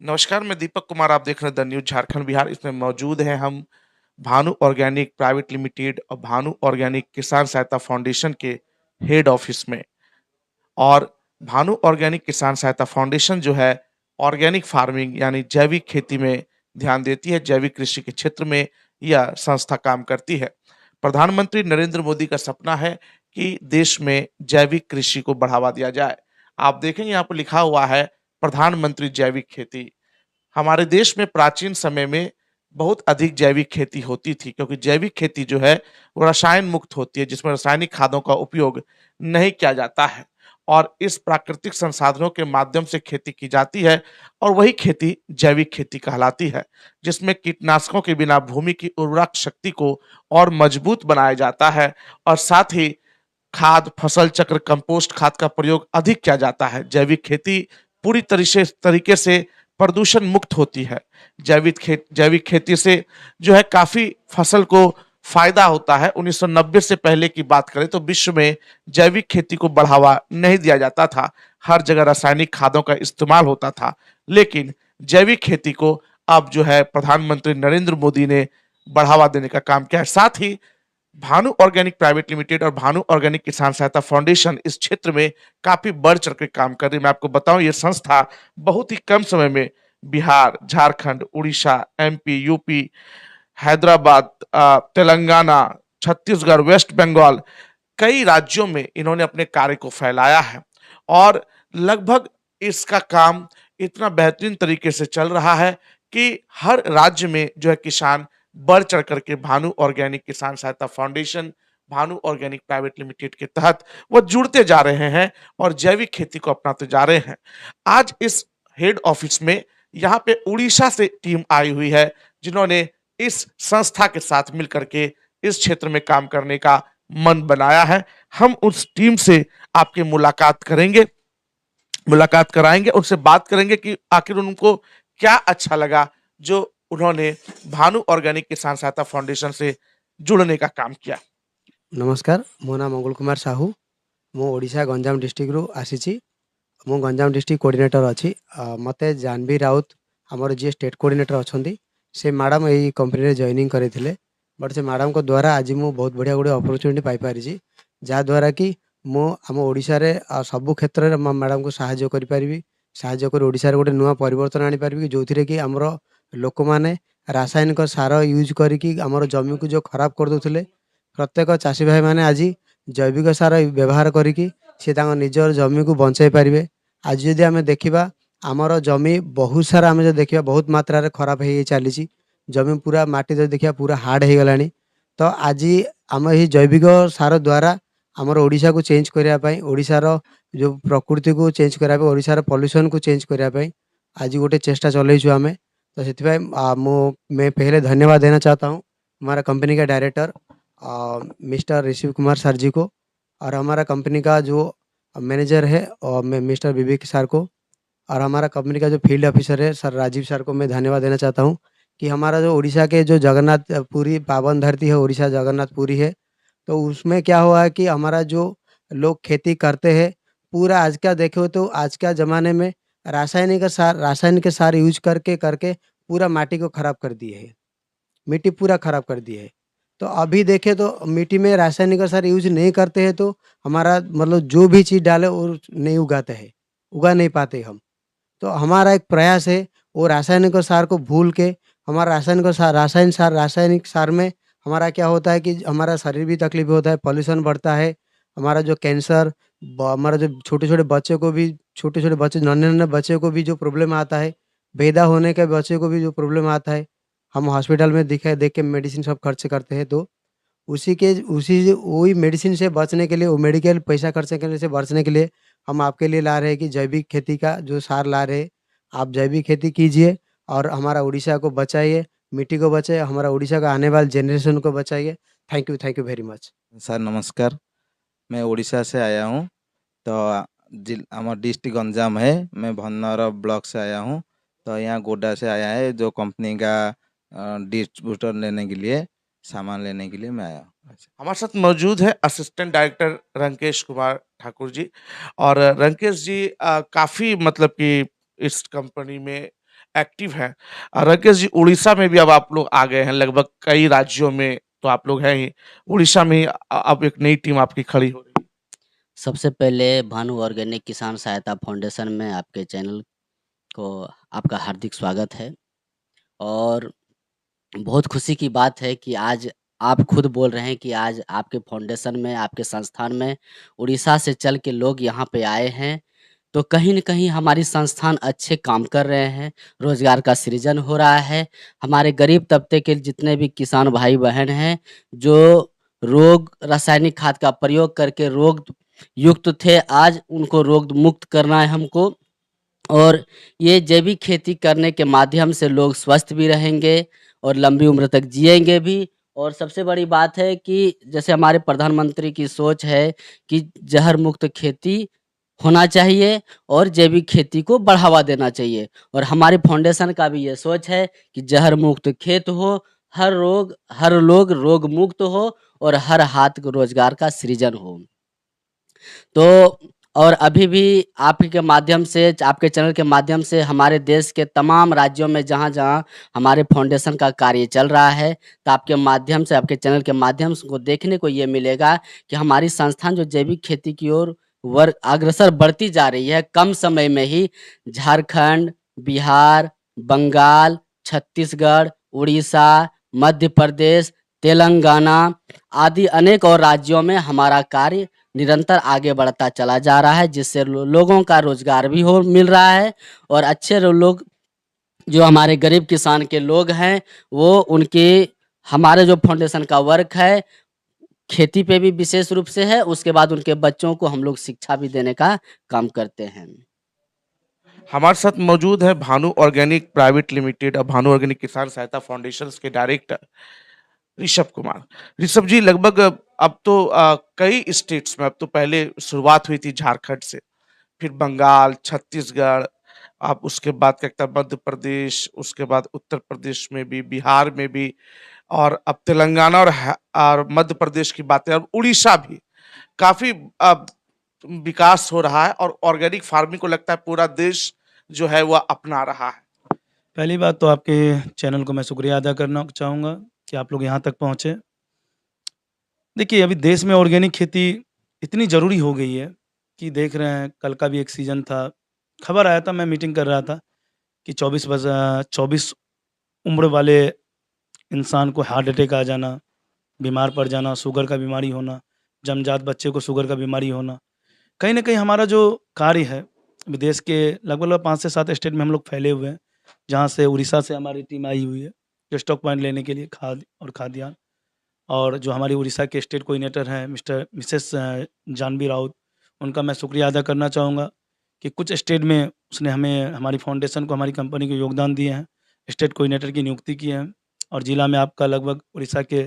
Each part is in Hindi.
नमस्कार, मैं दीपक कुमार, आप देख रहे हैं द न्यूज़ झारखंड बिहार। इसमें मौजूद हैं हम भानु ऑर्गेनिक प्राइवेट लिमिटेड और भानु ऑर्गेनिक किसान सहायता फाउंडेशन के हेड ऑफिस में। और भानु ऑर्गेनिक किसान सहायता फाउंडेशन जो है ऑर्गेनिक फार्मिंग यानी जैविक खेती में ध्यान देती है। जैविक कृषि के क्षेत्र में यह संस्था काम करती है। प्रधानमंत्री नरेंद्र मोदी का सपना है कि देश में जैविक कृषि को बढ़ावा दिया जाए। आप देखेंगे यहाँ पर लिखा हुआ है प्रधानमंत्री जैविक खेती। हमारे देश में प्राचीन समय में बहुत अधिक जैविक खेती होती थी, क्योंकि जैविक खेती जो है वो रसायन मुक्त होती है, जिसमें रासायनिक खादों का उपयोग नहीं किया जाता है और इस प्राकृतिक संसाधनों के माध्यम से खेती की जाती है। और वही खेती जैविक खेती कहलाती है, जिसमें कीटनाशकों के बिना भूमि की उर्वरक शक्ति को और मजबूत बनाया जाता है और साथ ही खाद, फसल चक्र, कंपोस्ट खाद का प्रयोग अधिक किया जाता है। जैविक खेती पूरी तरीके से प्रदूषण मुक्त होती है। जैविक खेती से जो है काफी फसल को फायदा होता है। 1990 से पहले की बात करें तो विश्व में जैविक खेती को बढ़ावा नहीं दिया जाता था। हर जगह रासायनिक खादों का इस्तेमाल होता था। लेकिन जैविक खेती को अब जो है प्रधानमंत्री नरेंद्र मोदी ने बढ़ावा देने का काम किया है। साथ ही भानु ऑर्गेनिक प्राइवेट लिमिटेड और भानु ऑर्गेनिक किसान सहायता फाउंडेशन इस क्षेत्र में काफी बढ़ चढ़ के काम कर रही है। मैं आपको बताऊं, ये संस्था बहुत ही कम समय में Bihar, Jharkhand, Orissa, MP, UP, Hyderabad, Telangana, Chhattisgarh, West Bengal, कई राज्यों में इन्होंने अपने कार्य को फैलाया है। और लगभग इसका काम इतना बेहतरीन तरीके से चल रहा है कि हर राज्य में जो है किसान बढ़ चढ़ करके भानु ऑर्गेनिक किसान सहायता foundation, Bhanu organic private limited के तहत वो जुड़ते जा रहे हैं और जैविक खेती को अपनाते जा रहे हैं। आज इस हेड ऑफिस में यहाँ पे उड़ीसा से टीम आई हुई है, जिन्होंने इस संस्था के साथ मिलकर के इस क्षेत्र में काम करने का मन बनाया है। हम उस टीम से आपकी मुलाकात कराएंगे, उनसे बात करेंगे कि आखिर उनको क्या अच्छा लगा जो उन्होंने भानु ऑर्गेनिक किसान सहायता फाउंडेशन से जुड़ने का काम किया। नमस्कार, मो ना मंगल कुमार साहू। मो ओडिशा गंजाम डिस्ट्रिक्ट रू आसीची। मो गंजाम डिस्ट्रिक्ट कोऑर्डिनेटर अछि। मते जानवी राउत हमर जे स्टेट कोऑर्डिनेटर अछंती से मैडम एई कंपनी रे जॉइनिंग करथिले। बट से मैडम को द्वारा आज मु बहुत बढ़िया गुडे अपॉर्चुनिटी पाई पारिची, जा द्वारा कि मो हम ओडिशा रे सब क्षेत्र रे मैडम को सहायता करि पारिबी। सहायता कर ओडिशा रे गोटे नुवा परिवर्तन आनी पारिबी, जोथिरे कि हमर लोक माने रासायनिक सार यूज करिकी हमर जमी को जो खराब कर दोथिले, प्रत्येक चाषी भाई मैंने आज जैविक सार व्यवहार करिकी से निजर जमी को बचाई पारे। आज जदि आम देखा आमर जमी बहुत सारा आम जो देखा बहुत मात्रा खराब हो चली, जमी पूरा माटी जो देखा पूरा हार्ड हो गलानी। तो आज आम ये जैविक सार द्वारा आमर ओडिशा को चेंज करने, ओडिशार जो प्रकृति को चेंज करने, ओडिशार पॉल्यूशन को चेंज करने आज गोटे चेष्टा चलैचु आम। तो से मैं पहले धन्यवाद देना चाहता हूँ हमारा कंपनी का director mister Rishi Kumar sir जी को, और हमारा कंपनी का जो मैनेजर है और मैं मिस्टर विवेक सर को, और हमारा कंपनी का जो फील्ड ऑफिसर है सर राजीव सर को मैं धन्यवाद देना चाहता हूँ कि हमारा जो उड़ीसा के जो जगन्नाथ पुरी पावन धरती है, उड़ीसा जगन्नाथ पुरी है, तो उसमें क्या हुआ है कि हमारा जो लोग खेती करते हैं पूरा आज का देखे तो आज का ज़माने में रासायनिक सार यूज करके करके पूरा माटी को खराब कर दिए है, मिट्टी पूरा खराब कर दी है। तो अभी देखें तो मिट्टी में रासायनिक सार यूज नहीं करते हैं तो हमारा मतलब जो भी चीज़ डाले वो नहीं उगाते हैं, उगा नहीं पाते हम। तो हमारा एक प्रयास है वो रासायनिक सार को भूल के हमारा रासायनिक सार में हमारा क्या होता है कि हमारा शरीर भी तकलीफ होता है, पॉल्यूशन बढ़ता है, हमारा जो कैंसर, हमारा जो छोटे-छोटे बच्चे को भी, छोटे-छोटे बच्चे, नन्हे-नन्हे बच्चे को भी जो प्रॉब्लम आता है, पैदा होने के बच्चे को भी जो प्रॉब्लम आता है, हम हॉस्पिटल में दिखा देख के मेडिसिन सब खर्च करते हैं। तो वही मेडिसिन से बचने के लिए, वो मेडिकल पैसा खर्च करने से बचने के लिए हम आपके लिए ला रहे हैं कि जैविक खेती का जो सार ला रहे हैं, आप जैविक खेती कीजिए और हमारा उड़ीसा को बचाइए, मिट्टी को बचाइए, हमारा उड़ीसा का आने वाले जनरेशन को बचाइए। Thank you very much. Sir नमस्कार, मैं उड़ीसा से आया हूँ। तो हमारा डिस्ट्रिक्ट गंजाम है, मैं भन्नौर ब्लॉक से आया हूँ। तो यहाँ गोड्डा से आया है जो कंपनी का डिस्ट्रीब्यूटर लेने के लिए, सामान लेने के लिए मैं आया हूँ। हमारे साथ मौजूद है असिस्टेंट डायरेक्टर रंकेश कुमार ठाकुर जी। और रंकेश जी काफी मतलब कि इस कंपनी में एक्टिव हैं। राकेश जी, उड़ीसा में भी अब आप लोग आ गए हैं, लगभग कई राज्यों में तो आप लोग हैं ही, उड़ीसा में ही अब एक नई टीम आपकी खड़ी हो रही है। सबसे पहले भानु ऑर्गेनिक किसान सहायता फाउंडेशन में आपके चैनल को आपका हार्दिक स्वागत है। और बहुत खुशी की बात है कि आज आप खुद बोल रहे हैं कि आज आपके फाउंडेशन में, आपके संस्थान में उड़ीसा से चल के लोग यहाँ पे आए हैं। तो कहीं न कहीं हमारी संस्थान अच्छे काम कर रहे हैं, रोज़गार का सृजन हो रहा है। हमारे गरीब तबके के जितने भी किसान भाई-बहन हैं, जो रासायनिक खाद का प्रयोग करके रोग युक्त थे, आज उनको रोग मुक्त करना है हमको। और ये जैविक खेती करने के माध्यम से लोग स्वस्थ भी रहेंगे और लंबी उम्र तक जिएँगे भी। और सबसे बड़ी बात है कि जैसे हमारे प्रधानमंत्री की सोच है कि जहर मुक्त खेती होना चाहिए और जैविक खेती को बढ़ावा देना चाहिए। और हमारे फाउंडेशन का भी ये सोच है कि जहर मुक्त खेत हो, हर लोग रोग मुक्त हो और हर हाथ को रोजगार का सृजन हो। तो और अभी भी आपके माध्यम से, आपके चैनल के माध्यम से हमारे देश के तमाम राज्यों में जहाँ-जहाँ हमारे फाउंडेशन का कार्य चल रहा है, तो आपके माध्यम से, आपके चैनल के माध्यम से को देखने को ये मिलेगा कि हमारी संस्थान जो जैविक खेती की ओर अग्रसर बढ़ती जा रही है। कम समय में ही झारखंड, बिहार, बंगाल, छत्तीसगढ़, उड़ीसा, मध्य प्रदेश, तेलंगाना आदि अनेक और राज्यों में हमारा कार्य निरंतर आगे बढ़ता चला जा रहा है, जिससे लोगों का रोजगार भी मिल रहा है। और अच्छे लोग जो हमारे गरीब किसान के लोग हैं, वो उनके हमारे जो फाउंडेशन का वर्क है, खेती पे भी विशेष रूप से है। उसके बाद उनके बच्चों को हम लोग शिक्षा भी देने का काम करते हैं। हमारे साथ मौजूद है भानु ऑर्गेनिक प्राइवेट लिमिटेड और भानु ऑर्गेनिक किसान सहायता फाउंडेशन के डायरेक्टर ऋषभ कुमार। ऋषभ जी, लगभग अब तो कई स्टेट्स में, अब तो पहले शुरुआत हुई थी झारखंड से, फिर बंगाल, छत्तीसगढ़, अब उसके बाद क्या कहता है मध्य प्रदेश, उसके बाद उत्तर प्रदेश में भी, बिहार में भी, और अब तेलंगाना और मध्य प्रदेश की बातें, और उड़ीसा भी काफी विकास हो रहा है और ऑर्गेनिक फार्मिंग को लगता है पूरा देश जो है वह अपना रहा है। पहली बात तो आपके चैनल को मैं शुक्रिया अदा करना चाहूँगा कि आप लोग यहाँ तक पहुँचे। देखिए, अभी देश में ऑर्गेनिक खेती इतनी ज़रूरी हो गई है कि देख रहे हैं, कल का भी एक सीज़न था, खबर आया था, मैं मीटिंग कर रहा था कि 24 उम्र वाले इंसान को हार्ट अटैक आ जाना, बीमार पड़ जाना, शुगर का बीमारी होना, जन्मजात बच्चे को शुगर का बीमारी होना। कहीं न कहीं हमारा जो कार्य है, अभी देश के लगभग 5 से 7 स्टेट में हम लोग फैले हुए हैं, जहाँ से उड़ीसा से हमारी टीम आई हुई है, जो स्टॉक पॉइंट लेने के लिए खाद और खाद्यान्न। और जो हमारी उड़ीसा के स्टेट कोऑर्डिनेटर हैं मिसेस जानवी राउत, उनका मैं शुक्रिया अदा करना चाहूँगा कि कुछ स्टेट में उसने हमें, हमारी फाउंडेशन को, हमारी कंपनी को योगदान दिए हैं, स्टेट कोऑर्डिनेटर की नियुक्ति की है। और ज़िला में आपका लगभग उड़ीसा के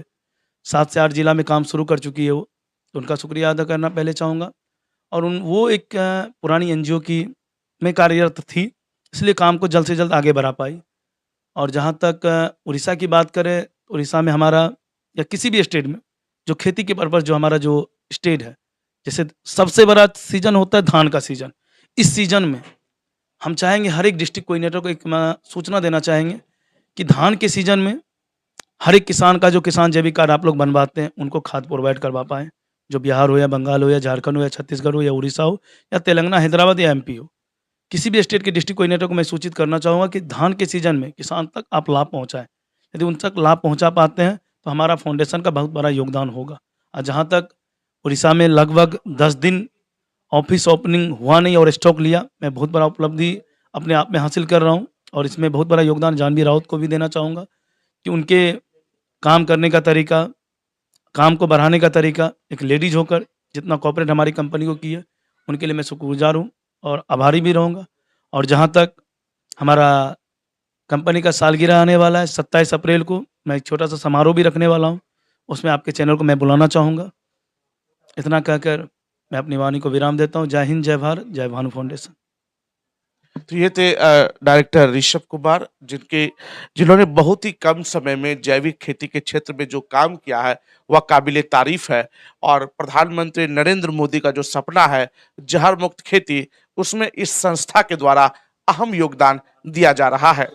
7 से 8 ज़िला में काम शुरू कर चुकी है वो, तो उनका शुक्रिया अदा करना पहले चाहूँगा। और वो एक पुरानी एनजीओ की में कार्यरत थी, इसलिए काम को जल्द से जल्द आगे बढ़ा पाई। और जहाँ तक उड़ीसा की बात करें, उड़ीसा में हमारा या किसी भी स्टेट में जो खेती के पर्पज़ जो हमारा जो स्टेट है, जैसे सबसे बड़ा सीज़न होता है धान का सीज़न। इस सीज़न में हम चाहेंगे, हर एक डिस्ट्रिक्ट कोऑर्डिनेटर को एक सूचना देना चाहेंगे कि धान के सीज़न में हर एक किसान का, जो किसान जैविक कार्ड आप लोग बनवाते हैं, उनको खाद प्रोवाइड करवा पाएँ। जो बिहार हो या बंगाल हो या झारखंड हो या छत्तीसगढ़ हो या उड़ीसा हो या तेलंगाना, हैदराबाद या एमपी हो, किसी भी स्टेट के डिस्ट्रिक्ट कोऑर्डिनेटर को मैं सूचित करना चाहूँगा कि धान के सीज़न में किसान तक आप लाभ पहुँचाएँ। यदि उन तक लाभ पहुँचा पाते हैं तो हमारा फाउंडेशन का बहुत बड़ा योगदान होगा। और जहाँ तक उड़ीसा में लगभग 10 दिन ऑफिस ओपनिंग हुआ नहीं और स्टॉक लिया, मैं बहुत बड़ा उपलब्धि अपने आप में हासिल कर रहा हूँ। और इसमें बहुत बड़ा योगदान जानवी राउत को भी देना चाहूँगा कि उनके काम करने का तरीका, काम को बढ़ाने का तरीका, एक लेडीज़ होकर जितना कोऑपरेट हमारी कंपनी को की है, उनके लिए मैं शुक्रगुज़ार हूँ और आभारी भी रहूँगा। और जहाँ तक हमारा कंपनी का सालगिरह आने वाला है 27 अप्रैल को, मैं एक छोटा सा समारोह भी रखने वाला हूँ, उसमें आपके चैनल को मैं बुलाना चाहूँगा। इतना कहकर मैं अपनी वाणी को विराम देता हूँ। जय हिंद, जय भारत, जय भानु फाउंडेशन। तो ये थे डायरेक्टर ऋषभ कुमार, जिन्होंने बहुत ही कम समय में जैविक खेती के क्षेत्र में जो काम किया है वह काबिले तारीफ है। और प्रधानमंत्री नरेंद्र मोदी का जो सपना है जहर मुक्त खेती, उसमें इस संस्था के द्वारा अहम योगदान दिया जा रहा है।